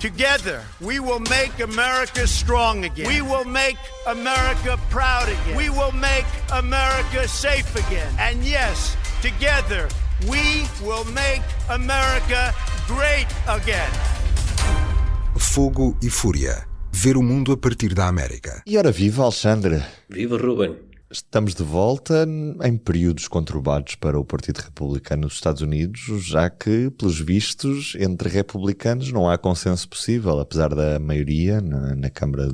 Together, we will make America strong again. We will make America proud again. We will make America safe again. And yes, together, we will make America great again. Fogo e Fúria. Ver o mundo a partir da América. E ora viva, Alexandre. Viva, Ruben. Estamos de volta em períodos conturbados para o Partido Republicano nos Estados Unidos, já que, pelos vistos, entre republicanos não há consenso possível, apesar da maioria na Câmara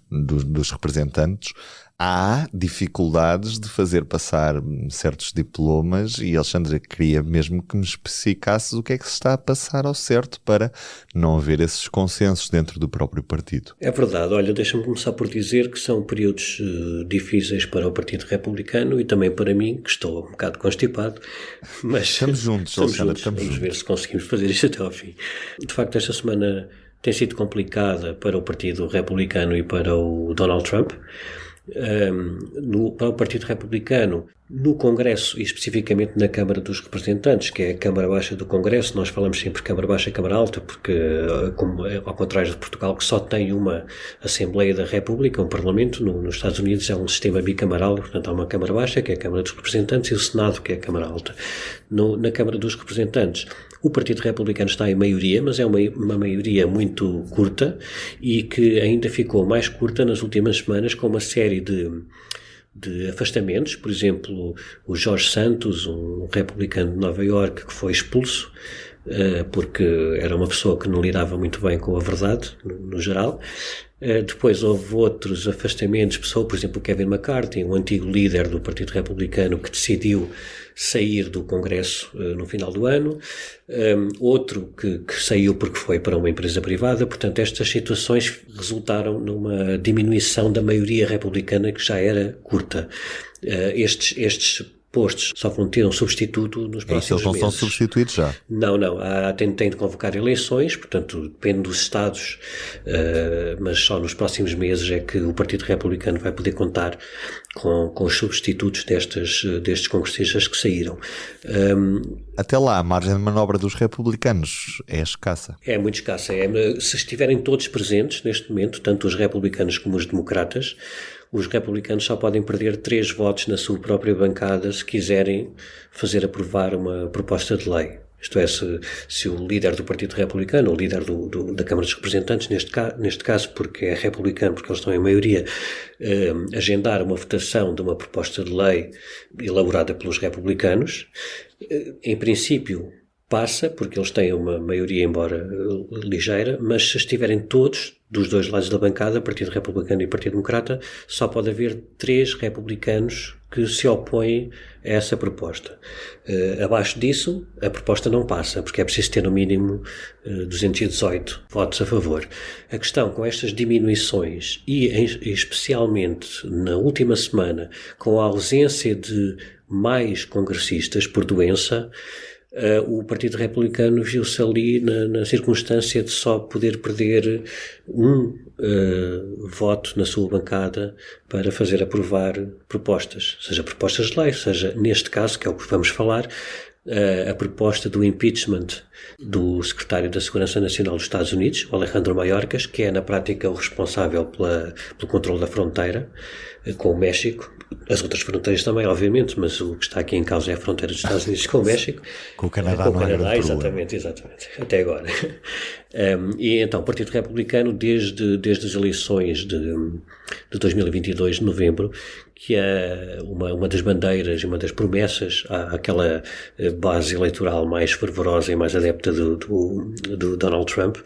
dos Representantes. Há dificuldades de fazer passar certos diplomas e, Alexandre, queria mesmo que me especificasses o que é que se está a passar ao certo para não haver esses consensos dentro do próprio partido. É verdade. Olha, deixa-me começar por dizer que são períodos difíceis para o Partido Republicano e também para mim, que estou um bocado constipado, mas estamos juntos, Alexandre, estamos Vamos juntos. ver se conseguimos fazer isto até ao fim. De facto, esta semana tem sido complicada para o Partido Republicano e para o Donald Trump. Para o Partido Republicano, no Congresso e especificamente na Câmara dos Representantes, que é a Câmara Baixa do Congresso. Nós falamos sempre Câmara Baixa e Câmara Alta porque, como, ao contrário de Portugal, que só tem uma Assembleia da República, um Parlamento, nos Estados Unidos é um sistema bicamaral, portanto há uma Câmara Baixa, que é a Câmara dos Representantes, e o Senado, que é a Câmara Alta. Na Câmara dos Representantes, o Partido Republicano está em maioria, mas é uma maioria muito curta e que ainda ficou mais curta nas últimas semanas com uma série de afastamentos. Por exemplo, o Jorge Santos, um republicano de Nova Iorque, que foi expulso porque era uma pessoa que não lidava muito bem com a verdade, no geral. Depois houve outros afastamentos, por exemplo, o Kevin McCarthy, um antigo líder do Partido Republicano que decidiu sair do Congresso no final do ano, outro que saiu porque foi para uma empresa privada. Portanto, estas situações resultaram numa diminuição da maioria republicana que já era curta. Estes postos só vão ter um substituto nos próximos meses. Eles não são substituídos já? Não. Tem de convocar eleições, portanto, depende dos Estados, mas só nos próximos meses é que o Partido Republicano vai poder contar com os substitutos destes congressistas que saíram. Até lá, a margem de manobra dos republicanos é escassa. É muito escassa. Se estiverem todos presentes neste momento, tanto os republicanos como os democratas, os republicanos só podem perder 3 votos na sua própria bancada se quiserem fazer aprovar uma proposta de lei. Isto é, se o líder do Partido Republicano, o líder da Câmara dos Representantes, neste caso porque é republicano, porque eles estão em maioria, agendar uma votação de uma proposta de lei elaborada pelos republicanos, em princípio passa, porque eles têm uma maioria, embora ligeira, mas se estiverem todos dos dois lados da bancada, Partido Republicano e Partido Democrata, só pode haver 3 republicanos que se opõem a essa proposta. Abaixo disso, a proposta não passa, porque é preciso ter no mínimo 218 votos a favor. A questão com estas diminuições e especialmente na última semana, com a ausência de mais congressistas por doença, o Partido Republicano viu-se ali na circunstância de só poder perder um voto na sua bancada para fazer aprovar propostas, seja propostas de lei, seja, neste caso, que é o que vamos falar, a proposta do impeachment do secretário da Segurança Nacional dos Estados Unidos, o Alejandro Mayorkas, que é na prática o responsável pelo controle da fronteira com o México. As outras fronteiras também, obviamente, mas o que está aqui em causa é a fronteira dos Estados Unidos com o México. Com o Canadá, com o Canadá, exatamente, até agora. E então o Partido Republicano, desde as eleições de 2022, de novembro, que é uma das bandeiras e uma das promessas àquela base eleitoral mais fervorosa e mais adepta do Donald Trump,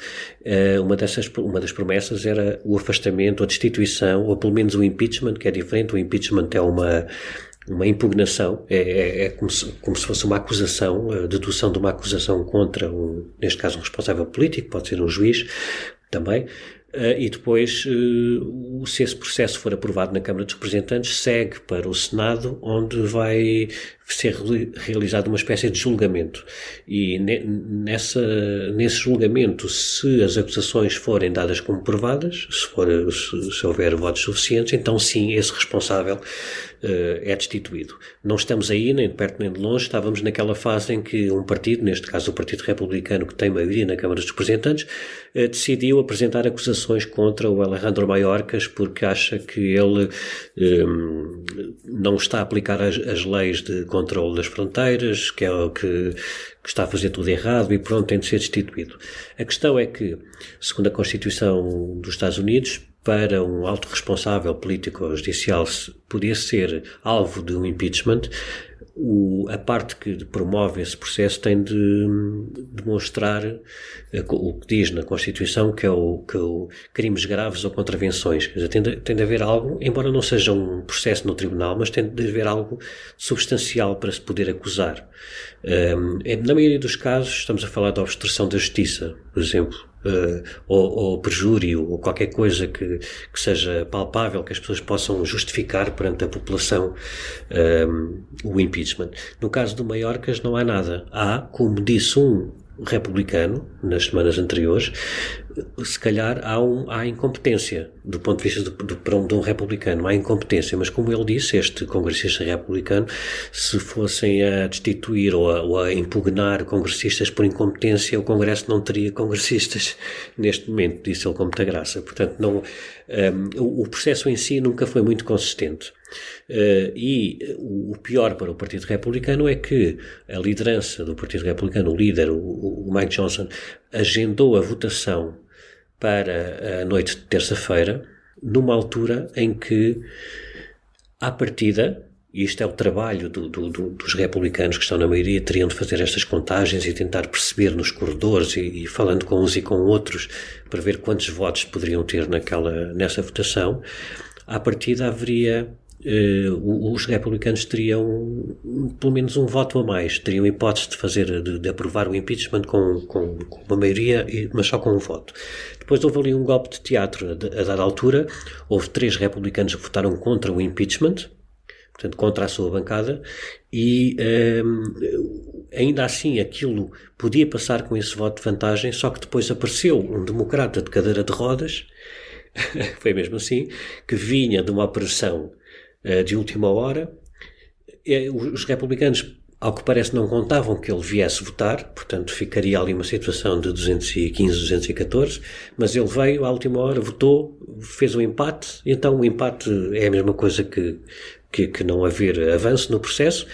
uma das promessas era o afastamento, a destituição, ou pelo menos o impeachment, que é diferente. O impeachment é uma impugnação, é como se fosse uma acusação, a dedução de uma acusação contra, neste caso, um responsável político, pode ser um juiz também. E depois, se esse processo for aprovado na Câmara dos Representantes, segue para o Senado, onde vai ser realizado uma espécie de julgamento. E nesse julgamento, se as acusações forem dadas como provadas, se houver votos suficientes, então sim, esse responsável é destituído. Não estamos aí, nem de perto nem de longe, estávamos naquela fase em que um partido, neste caso o Partido Republicano, que tem maioria na Câmara dos Representantes, decidiu apresentar acusações contra o Alejandro Mayorkas porque acha que ele não está a aplicar as leis de controle das fronteiras, que é o que está a fazer tudo errado e pronto, tem de ser destituído. A questão é que, segundo a Constituição dos Estados Unidos, para um alto responsável político ou judicial poder ser alvo de um impeachment, a parte que promove esse processo tem de demonstrar o que diz na Constituição, que é o crimes graves ou contravenções. Quer dizer, tem de haver algo, embora não seja um processo no tribunal, mas tem de haver algo substancial para se poder acusar. Na maioria dos casos estamos a falar de obstrução da justiça, por exemplo, ou perjúrio, ou qualquer coisa que seja palpável, que as pessoas possam justificar perante a população o impeachment. No caso do Mayorkas não há nada. Há, como disse um republicano nas semanas anteriores, se calhar há incompetência do ponto de vista de um republicano, há incompetência, mas como ele disse, este congressista republicano, se fossem a destituir ou a impugnar congressistas por incompetência, o Congresso não teria congressistas neste momento, disse ele com muita graça. Portanto, o processo em si nunca foi muito consistente. E o pior para o Partido Republicano é que a liderança do Partido Republicano, o líder, o Mike Johnson, agendou a votação para a noite de terça-feira, numa altura em que, à partida, e isto é o trabalho dos republicanos que estão na maioria, teriam de fazer estas contagens e tentar perceber nos corredores e falando com uns e com outros para ver quantos votos poderiam ter nessa votação. À partida haveria... os republicanos teriam pelo menos um voto a mais, teriam hipótese de aprovar o impeachment com uma maioria, mas só com um voto. Depois houve ali um golpe de teatro. A dada altura houve 3 republicanos que votaram contra o impeachment, portanto contra a sua bancada, e ainda assim aquilo podia passar com esse voto de vantagem, só que depois apareceu um democrata de cadeira de rodas foi mesmo assim, que vinha de uma operação de última hora. Os republicanos, ao que parece, não contavam que ele viesse votar, portanto ficaria ali uma situação de 215, 214, mas ele veio à última hora, votou, fez um empate, então o empate é a mesma coisa que não haver avanço no processo.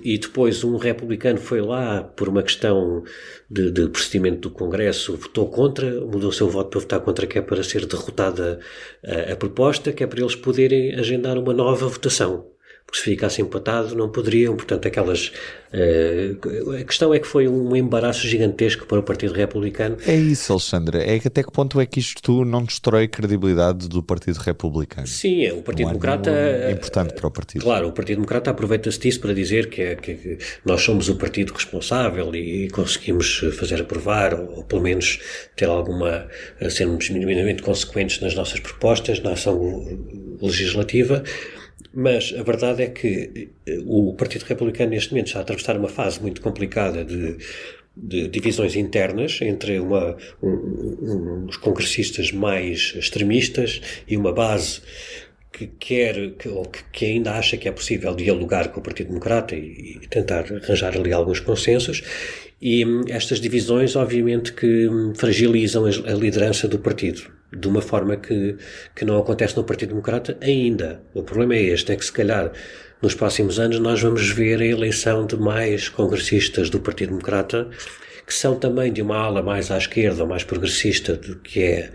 E depois um republicano foi lá por uma questão de procedimento do Congresso, votou contra, mudou o seu voto para votar contra, que é para ser derrotada a proposta, que é para eles poderem agendar uma nova votação, porque se ficasse empatado não poderiam, portanto a questão é que foi um embaraço gigantesco para o Partido Republicano. É isso, Alexandre, é que até que ponto é que isto não destrói a credibilidade do Partido Republicano? Sim, o Partido Democrata é importante para o Partido. Claro, o Partido Democrata aproveita-se disso para dizer que nós somos o partido responsável e conseguimos fazer aprovar, ou pelo menos ter sermos minimamente consequentes nas nossas propostas, na ação legislativa. Mas a verdade é que o Partido Republicano neste momento está a atravessar uma fase muito complicada de divisões internas entre uns congressistas mais extremistas e uma base que ainda acha que é possível dialogar com o Partido Democrata e tentar arranjar ali alguns consensos. E estas divisões, obviamente, que fragilizam a liderança do partido, de uma forma que não acontece no Partido Democrata ainda. O problema é este, é que se calhar nos próximos anos nós vamos ver a eleição de mais congressistas do Partido Democrata, que são também de uma ala mais à esquerda ou mais progressista do que é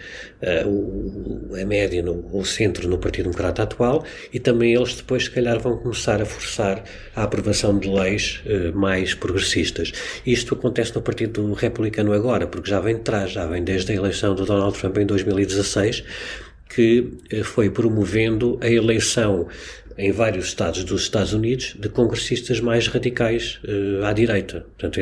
a média, o centro no Partido Democrata atual, e também eles depois se calhar vão começar a forçar a aprovação de leis mais progressistas. Isto acontece no Partido Republicano agora, porque já vem de trás, já vem desde a eleição do Donald Trump em 2016, que foi promovendo a eleição em vários estados dos Estados Unidos de congressistas mais radicais à direita. Portanto,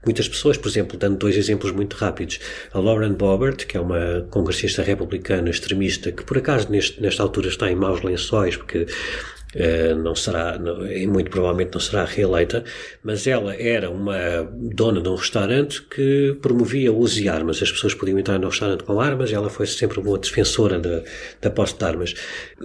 muitas pessoas, por exemplo, dando 2 exemplos muito rápidos, a Lauren Boebert, que é uma congressista republicana extremista, que por acaso nesta altura está em maus lençóis, porque muito provavelmente não será reeleita, mas ela era uma dona de um restaurante que promovia o uso de armas. As pessoas podiam entrar no restaurante com armas, e ela foi sempre uma defensora da posse de armas.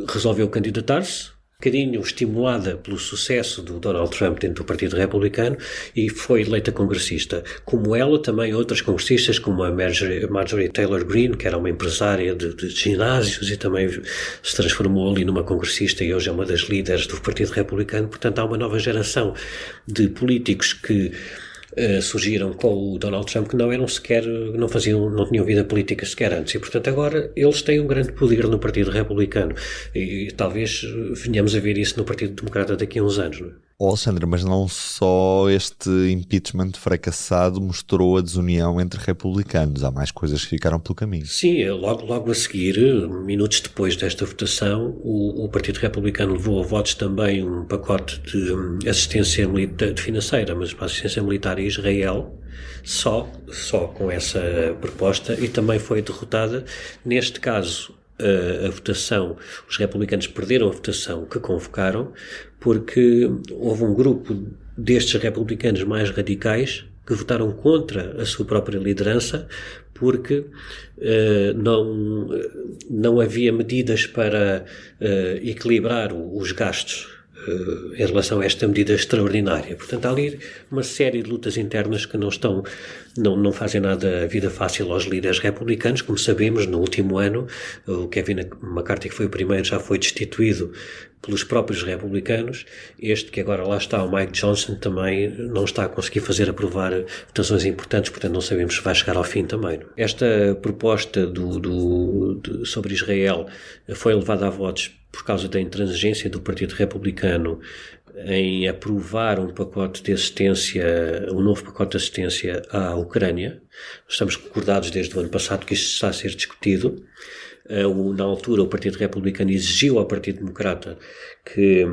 Resolveu candidatar-se, bocadinho estimulada pelo sucesso do Donald Trump dentro do Partido Republicano e foi eleita congressista. Como ela, também outras congressistas, como a Marjorie Taylor Greene, que era uma empresária de ginásios e também se transformou ali numa congressista e hoje é uma das líderes do Partido Republicano. Portanto, há uma nova geração de políticos que surgiram com o Donald Trump que não eram sequer, não tinham vida política sequer antes e, portanto, agora eles têm um grande poder no Partido Republicano e talvez venhamos a ver isso no Partido Democrata daqui a uns anos, não é? Alexandre, mas não só este impeachment fracassado mostrou a desunião entre republicanos, há mais coisas que ficaram pelo caminho. Sim, logo a seguir, minutos depois desta votação, o Partido Republicano levou a votos também um pacote de assistência financeira, mas para assistência militar a Israel, só com essa proposta, e também foi derrotada, neste caso, a votação, os republicanos perderam a votação que convocaram porque houve um grupo destes republicanos mais radicais que votaram contra a sua própria liderança porque não havia medidas para equilibrar os gastos em relação a esta medida extraordinária. Portanto, há ali uma série de lutas internas que não fazem nada a vida fácil aos líderes republicanos. Como sabemos, no último ano, o Kevin McCarthy, que foi o primeiro, já foi destituído pelos próprios republicanos. Este que agora lá está, o Mike Johnson, também não está a conseguir fazer aprovar votações importantes, portanto não sabemos se vai chegar ao fim também. Esta proposta sobre Israel foi levada a votos por causa da intransigência do Partido Republicano em aprovar um pacote de assistência, um novo pacote de assistência à Ucrânia. Estamos recordados desde o ano passado que isto está a ser discutido. Na altura, o Partido Republicano exigiu ao Partido Democrata que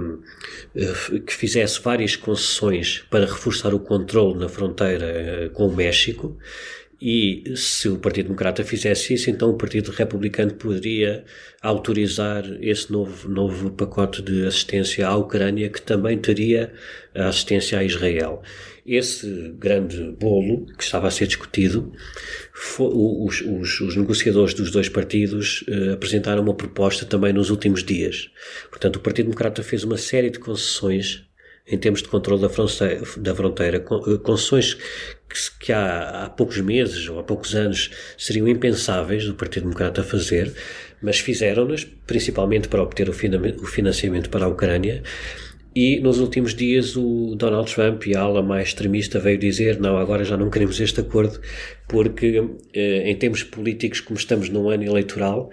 fizesse várias concessões para reforçar o controle na fronteira com o México. E se o Partido Democrata fizesse isso, então o Partido Republicano poderia autorizar esse novo pacote de assistência à Ucrânia, que também teria a assistência a Israel. Esse grande bolo que estava a ser discutido, os negociadores dos dois partidos apresentaram uma proposta também nos últimos dias. Portanto, o Partido Democrata fez uma série de concessões em termos de controle da fronteira, concessões que há poucos meses ou há poucos anos seriam impensáveis do Partido Democrata fazer, mas fizeram-nas principalmente para obter o financiamento para a Ucrânia. E nos últimos dias o Donald Trump e a ala mais extremista veio dizer: não, agora já não queremos este acordo, porque em termos políticos, como estamos num ano eleitoral,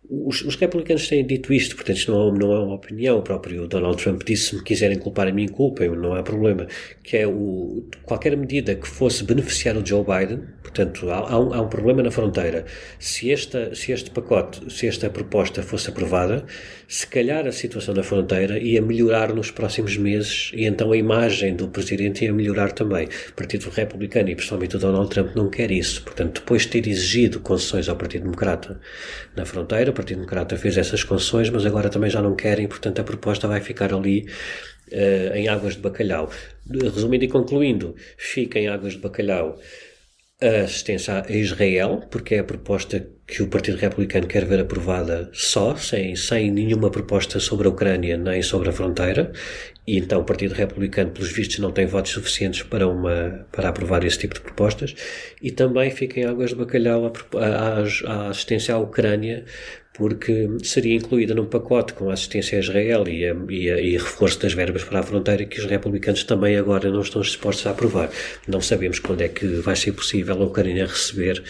os republicanos têm dito isto, portanto isto não é uma opinião. O próprio Donald Trump disse: se me quiserem culpar a mim, culpem, não há problema, que é qualquer medida que fosse beneficiar o Joe Biden. Portanto, há um problema na fronteira. Se este pacote, se esta proposta fosse aprovada, se calhar a situação na fronteira ia melhorar nos próximos meses e então a imagem do presidente ia melhorar também. O Partido Republicano e principalmente o Donald Trump não quer isso. Portanto, depois de ter exigido concessões ao Partido Democrata na fronteira, o Partido Democrata fez essas concessões, mas agora também já não querem, portanto a proposta vai ficar ali em águas de bacalhau. Resumindo e concluindo, fica em águas de bacalhau a assistência a Israel, porque é a proposta que o Partido Republicano quer ver aprovada sem nenhuma proposta sobre a Ucrânia nem sobre a fronteira, e então o Partido Republicano, pelos vistos, não tem votos suficientes para aprovar esse tipo de propostas. E também fica em águas de bacalhau a assistência à Ucrânia, porque seria incluída num pacote com a assistência a Israel e reforço das verbas para a fronteira, que os republicanos também agora não estão dispostos a aprovar. Não sabemos quando é que vai ser possível a Ucrânia receber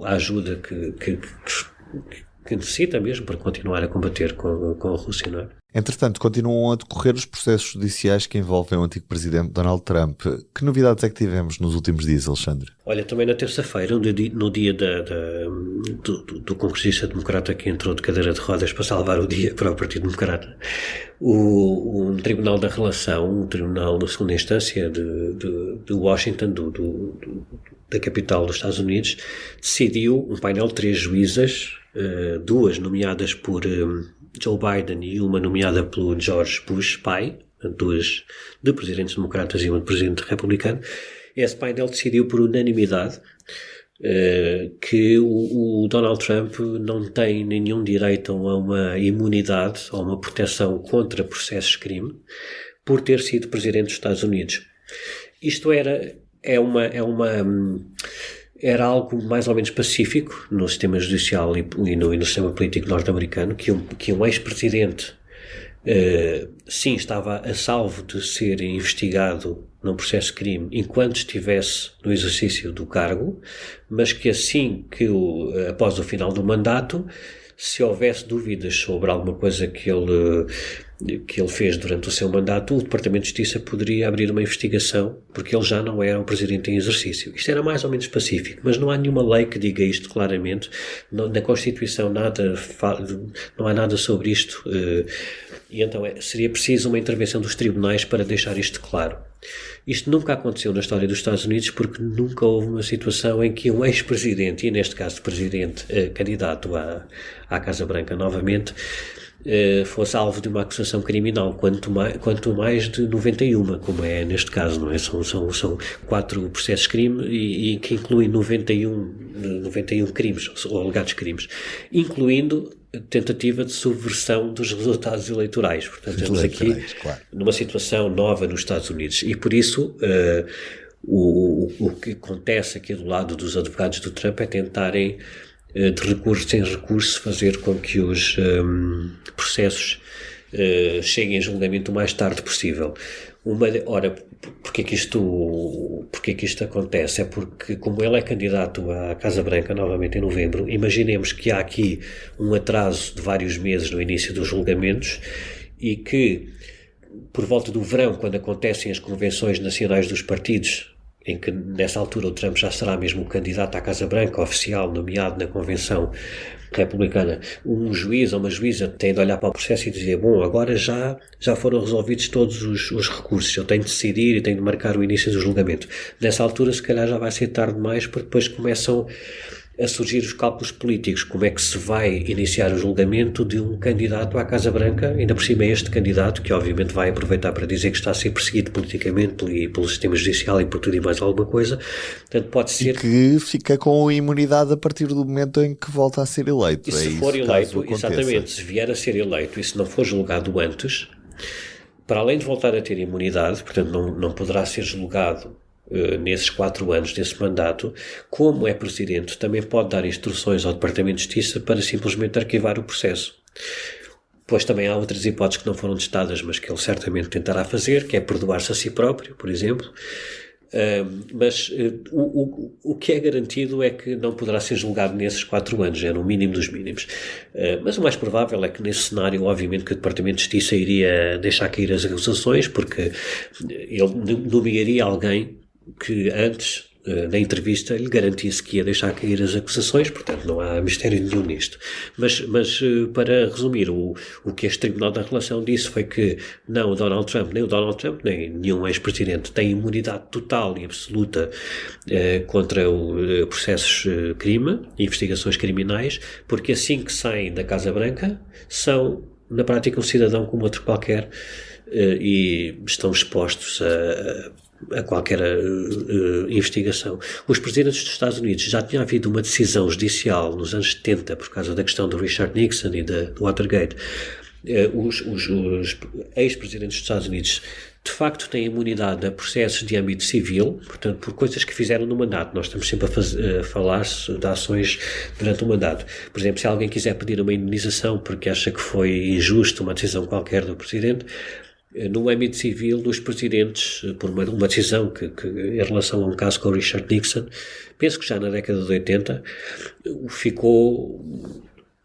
a ajuda que necessita mesmo para continuar a combater com a Rússia, não é? Entretanto, continuam a decorrer os processos judiciais que envolvem o antigo presidente Donald Trump. Que novidades é que tivemos nos últimos dias, Alexandre? Olha, também na terça-feira, no dia do congressista democrata que entrou de cadeira de rodas para salvar o dia para o Partido Democrata, o Tribunal da Relação, um tribunal de segunda instância de Washington, da capital dos Estados Unidos, decidiu, um painel de 3 juízas, 2 nomeadas por Joe Biden e uma nomeada pelo George Bush pai, 2 de presidentes democratas e uma de presidente republicano. Esse painel decidiu por unanimidade que o Donald Trump não tem nenhum direito a uma imunidade ou uma proteção contra processos de crime por ter sido presidente dos Estados Unidos. Isto era algo mais ou menos pacífico no sistema judicial e no sistema político norte-americano, que um ex-presidente sim estava a salvo de ser investigado num processo de crime enquanto estivesse no exercício do cargo, mas que assim que após o final do mandato, se houvesse dúvidas sobre alguma coisa que ele fez durante o seu mandato, o Departamento de Justiça poderia abrir uma investigação, porque ele já não era o presidente em exercício. Isto era mais ou menos pacífico, mas não há nenhuma lei que diga isto claramente. Na Constituição não há nada sobre isto, e então seria preciso uma intervenção dos tribunais para deixar isto claro. Isto nunca aconteceu na história dos Estados Unidos, porque nunca houve uma situação em que um ex-presidente, e neste caso presidente candidato à Casa Branca novamente, fosse alvo de uma acusação criminal, quanto mais de 91, como é neste caso, não é? São 4 processos de crime e que incluem 91 crimes, ou alegados crimes, incluindo tentativa de subversão dos resultados eleitorais. Portanto, estamos aqui numa situação nova nos Estados Unidos e por isso o que acontece aqui do lado dos advogados do Trump é tentarem de recurso em recurso fazer com que os processos cheguem a julgamento o mais tarde possível. Ora, porque é que isto acontece? É porque, como ele é candidato à Casa Branca novamente em novembro, imaginemos que há aqui um atraso de vários meses no início dos julgamentos e que, por volta do verão, quando acontecem as convenções nacionais dos partidos, em que nessa altura o Trump já será mesmo o candidato à Casa Branca oficial, nomeado na convenção republicana, um juiz ou uma juíza tem de olhar para o processo e dizer, bom, agora já foram resolvidos todos os recursos, eu tenho de decidir e tenho de marcar o início do julgamento. Nessa altura se calhar já vai ser tarde demais, porque depois começam a surgir os cálculos políticos, como é que se vai iniciar o julgamento de um candidato à Casa Branca, ainda por cima este candidato, que obviamente vai aproveitar para dizer que está a ser perseguido politicamente e pelo sistema judicial e por tudo e mais alguma coisa. Portanto, pode ser... E que fica com imunidade a partir do momento em que volta a ser eleito. E se for eleito, exatamente, se vier a ser eleito e se não for julgado antes, para além de voltar a ter imunidade, portanto não poderá ser julgado nesses 4 anos desse mandato, como é presidente, também pode dar instruções ao Departamento de Justiça para simplesmente arquivar o processo. Pois também há outras hipóteses que não foram testadas, mas que ele certamente tentará fazer, que é perdoar-se a si próprio, por exemplo. Mas o que é garantido é que não poderá ser julgado nesses 4 anos, é no mínimo dos mínimos. Mas o mais provável é que nesse cenário, obviamente, que o Departamento de Justiça iria deixar cair as acusações, porque ele nomearia alguém que antes da entrevista lhe garantisse que ia deixar cair as acusações, portanto não há mistério nenhum nisto. Mas para resumir, o que este Tribunal da Relação disse foi que não nem o Donald Trump, nem nenhum ex-presidente tem imunidade total e absoluta contra processos de crime, investigações criminais, porque assim que saem da Casa Branca são, na prática, um cidadão como outro qualquer e estão expostos a qualquer investigação. Os presidentes dos Estados Unidos, já tinha havido uma decisão judicial nos anos 70 por causa da questão do Richard Nixon e do Watergate. Os ex-presidentes dos Estados Unidos de facto têm imunidade a processos de âmbito civil, portanto por coisas que fizeram no mandato. Nós estamos sempre a falar de ações durante o mandato. Por exemplo, se alguém quiser pedir uma indemnização porque acha que foi injusto uma decisão qualquer do presidente, no âmbito civil dos presidentes, por uma decisão que em relação a um caso com o Richard Nixon, penso que já na década de 80 ficou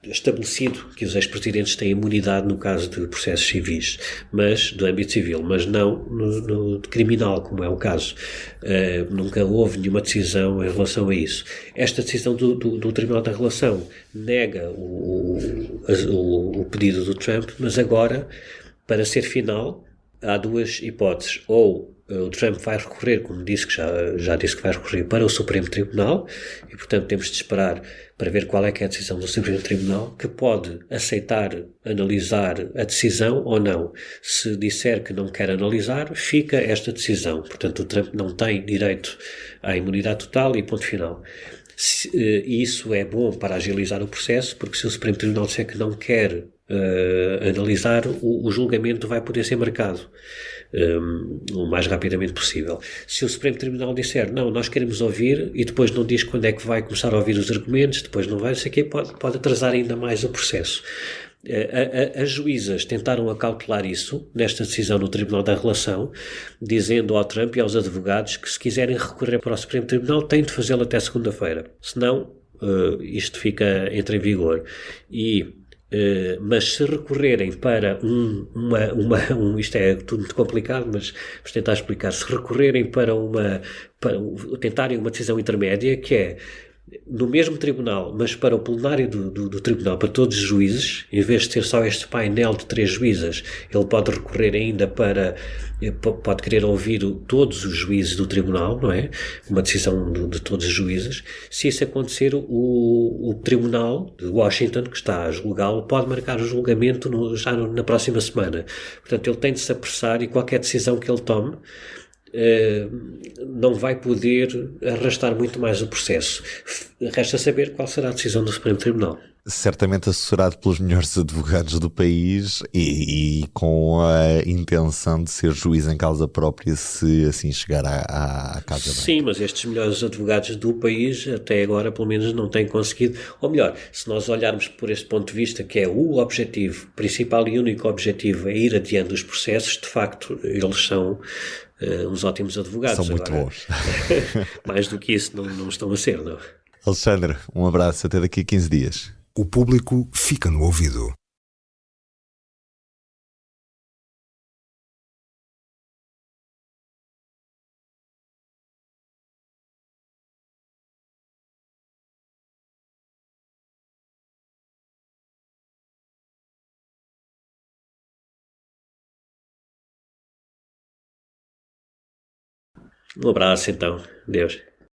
estabelecido que os ex-presidentes têm imunidade no caso de processos civis, mas do âmbito civil, mas não no criminal, como é o caso. Nunca houve nenhuma decisão em relação a isso. Esta decisão do Tribunal da Relação nega o pedido do Trump, mas agora, para ser final, há 2 hipóteses. Ou o Trump vai recorrer, como disse, que já disse que vai recorrer para o Supremo Tribunal, e portanto temos de esperar para ver qual é que é a decisão do Supremo Tribunal, que pode aceitar, analisar a decisão ou não. Se disser que não quer analisar, fica esta decisão. Portanto, o Trump não tem direito à imunidade total e ponto final. Isso é bom para agilizar o processo, porque se o Supremo Tribunal disser que não quer analisar, o julgamento vai poder ser marcado o mais rapidamente possível. Se o Supremo Tribunal disser, não, nós queremos ouvir, e depois não diz quando é que vai começar a ouvir os argumentos, depois não vai, não sei o quê, pode atrasar ainda mais o processo. As juízas tentaram acautelar isso nesta decisão no Tribunal da Relação, dizendo ao Trump e aos advogados que se quiserem recorrer para o Supremo Tribunal têm de fazê-lo até segunda-feira, senão isto entra em vigor. Mas se recorrerem para isto é tudo muito complicado, mas vamos tentar explicar, se recorrerem para tentarem uma decisão intermédia, que é no mesmo tribunal, mas para o plenário do tribunal, para todos os juízes, em vez de ter só este painel de 3 juízes, ele pode recorrer ainda pode querer ouvir todos os juízes do tribunal, não é? Uma decisão de todos os juízes. Se isso acontecer, o tribunal de Washington, que está a julgá-lo, pode marcar o julgamento na próxima semana. Portanto, ele tem de se apressar, e qualquer decisão que ele tome não vai poder arrastar muito mais o processo. Resta saber qual será a decisão do Supremo Tribunal. Certamente assessorado pelos melhores advogados do país e com a intenção de ser juiz em causa própria, se assim chegar à Casa Branca. Sim, mas estes melhores advogados do país até agora pelo menos não têm conseguido, ou melhor, se nós olharmos por este ponto de vista, que é o objetivo, principal e único objetivo é ir adiando os processos, de facto eles são uns ótimos advogados. São muito bons. Mais do que isso não estão a ser, não. Alexandre, um abraço, até daqui a 15 dias. O público fica no ouvido. Um abraço então. Deus.